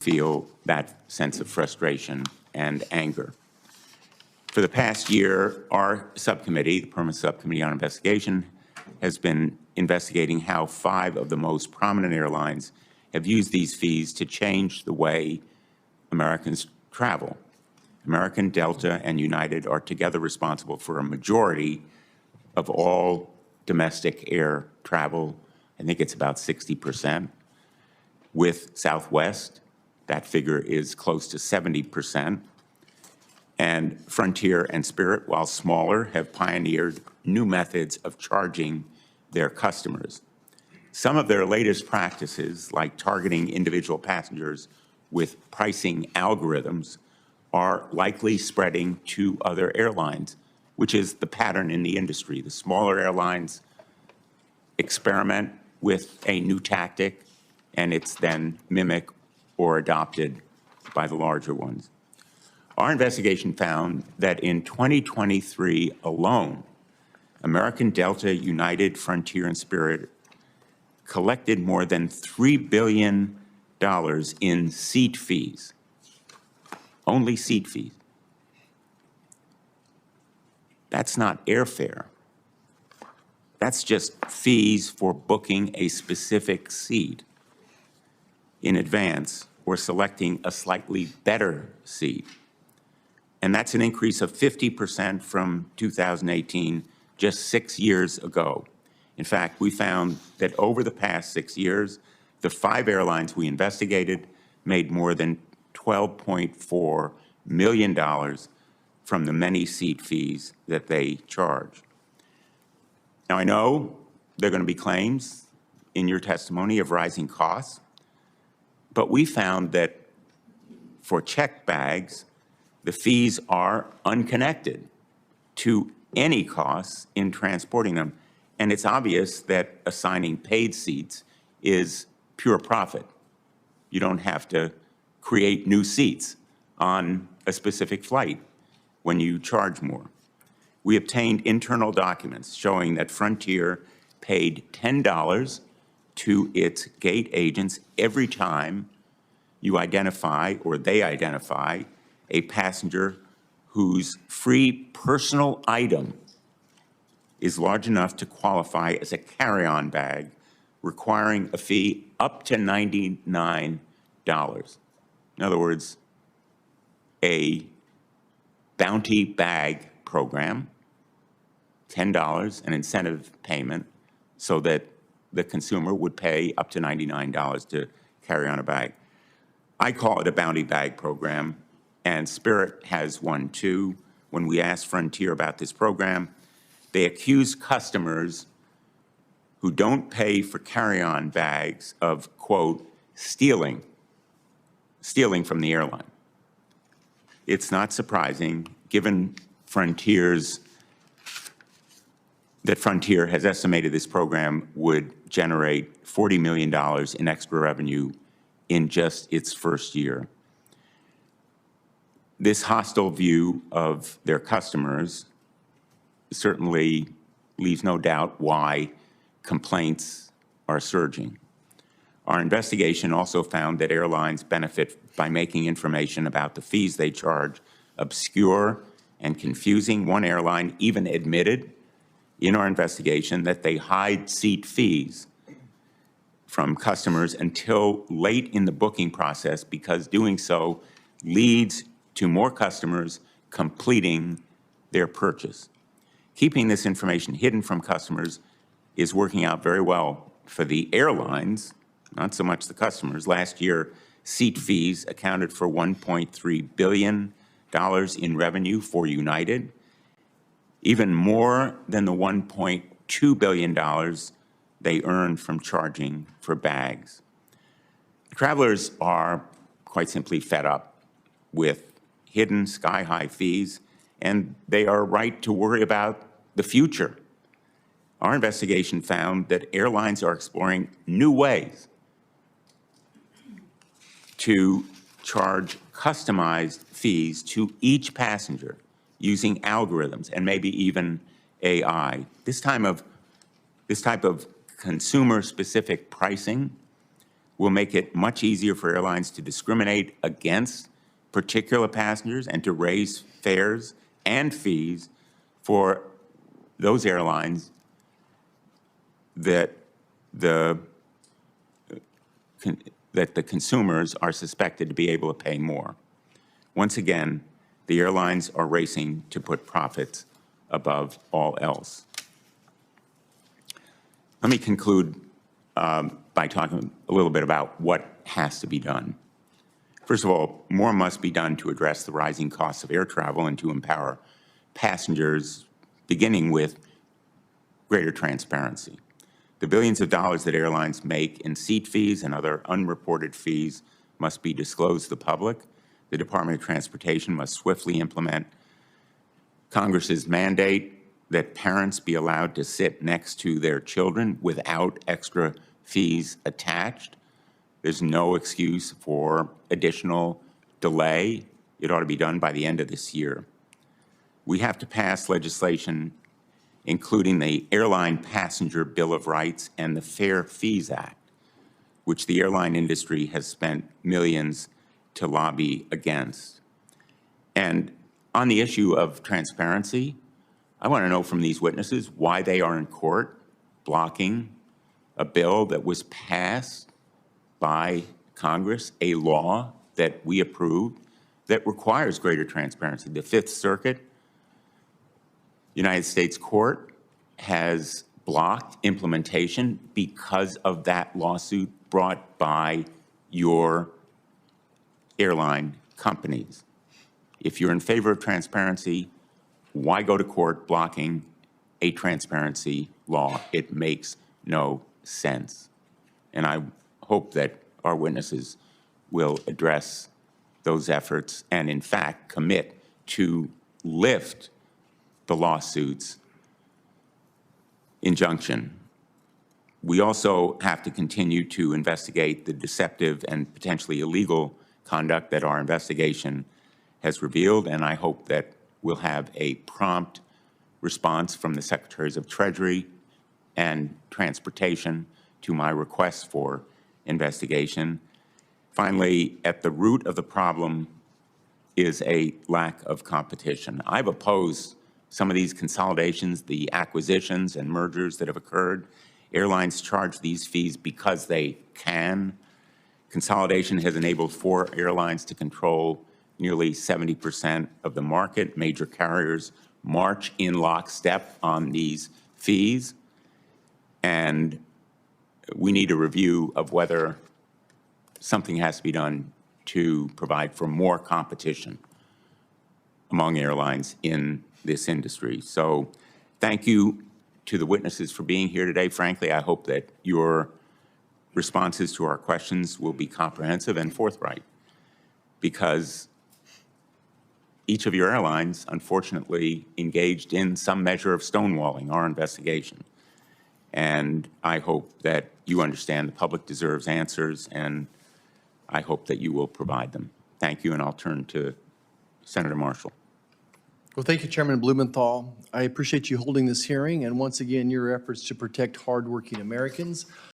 feel that sense of frustration and anger. For the past year, our subcommittee, the Permanent Subcommittee on Investigation, has been investigating how 5 of the most prominent airlines have used these fees to change the way Americans travel. American, Delta, and United are together responsible for a majority of all domestic air travel. I think it's about 60%. With Southwest, that figure is close to 70%. And Frontier and Spirit, while smaller, have pioneered new methods of charging their customers. Some of their latest practices, like targeting individual passengers with pricing algorithms, are likely spreading to other airlines, which is the pattern in the industry. The smaller airlines experiment with a new tactic, and it's then mimicked or adopted by the larger ones. Our investigation found that in 2023 alone, American, Delta, United, Frontier, and Spirit collected more than $3 billion in seat fees, only seat fees. That's not airfare. That's just fees for booking a specific seat in advance or selecting a slightly better seat. And that's an increase of 50% from 2018, just 6 years ago. In fact, we found that over the past 6 years, the 5 airlines we investigated made more than $12.4 million from the many seat fees that they charge. Now, I know there are going to be claims in your testimony of rising costs, but we found that for checked bags, the fees are unconnected to any costs in transporting them. And it's obvious that assigning paid seats is pure profit. You don't have to create new seats on a specific flight when you charge more. We obtained internal documents showing that Frontier paid $10 to its gate agents every time you identify or they identify a passenger whose free personal item is large enough to qualify as a carry-on bag, requiring a fee up to $99. In other words, a bounty bag program, $10, an incentive payment, so that the consumer would pay up to $99 to carry on a bag. I call it a bounty bag program, and Spirit has one too. When we asked Frontier about this program, they accuse customers who don't pay for carry-on bags of, quote, stealing from the airline. It's not surprising, given that Frontier has estimated this program would generate $40 million in extra revenue in just its first year. This hostile view of their customers certainly leaves no doubt why complaints are surging. Our investigation also found that airlines benefit by making information about the fees they charge obscure and confusing. One airline even admitted in our investigation that they hide seat fees from customers until late in the booking process, because doing so leads to more customers completing their purchase. Keeping this information hidden from customers is working out very well for the airlines, not so much the customers. Last year, seat fees accounted for $1.3 billion in revenue for United, even more than the $1.2 billion they earned from charging for bags. Travelers are quite simply fed up with hidden sky-high fees, and they are right to worry about the future. Our investigation found that airlines are exploring new ways to charge customized fees to each passenger using algorithms and maybe even AI. This type of consumer-specific pricing will make it much easier for airlines to discriminate against particular passengers and to raise fares and fees for those airlines that the consumers are suspected to be able to pay more. Once again, the airlines are racing to put profits above all else. Let me conclude by talking a little bit about what has to be done. First of all, more must be done to address the rising costs of air travel and to empower passengers, beginning with greater transparency. The billions of dollars that airlines make in seat fees and other unreported fees must be disclosed to the public. The Department of Transportation must swiftly implement Congress's mandate that parents be allowed to sit next to their children without extra fees attached. There's no excuse for additional delay. It ought to be done by the end of this year. We have to pass legislation including the Airline Passenger Bill of Rights and the Fair Fees Act, which the airline industry has spent millions to lobby against. And on the issue of transparency, I want to know from these witnesses why they are in court blocking a bill that was passed by Congress, a law that we approved that requires greater transparency. The Fifth Circuit United States Court has blocked implementation because of that lawsuit brought by your airline companies. If you're in favor of transparency, why go to court blocking a transparency law? It makes no sense. And I hope that our witnesses will address those efforts and, in fact, commit to lift the lawsuit's injunction. We also have to continue to investigate the deceptive and potentially illegal conduct that our investigation has revealed, and I hope that we'll have a prompt response from the Secretaries of Treasury and Transportation to my request for investigation. Finally, at the root of the problem is a lack of competition. I've opposed some of these consolidations, the acquisitions and mergers that have occurred. Airlines charge these fees because they can. Consolidation has enabled 4 airlines to control nearly 70% of the market. Major carriers march in lockstep on these fees. And we need a review of whether something has to be done to provide for more competition among airlines in this industry. So thank you to the witnesses for being here today. Frankly, I hope that your responses to our questions will be comprehensive and forthright, because each of your airlines, unfortunately, engaged in some measure of stonewalling our investigation. And I hope that you understand the public deserves answers, and I hope that you will provide them. Thank you, and I'll turn to Senator Marshall. Well, thank you, Chairman Blumenthal. I appreciate you holding this hearing and, once again, your efforts to protect hardworking Americans.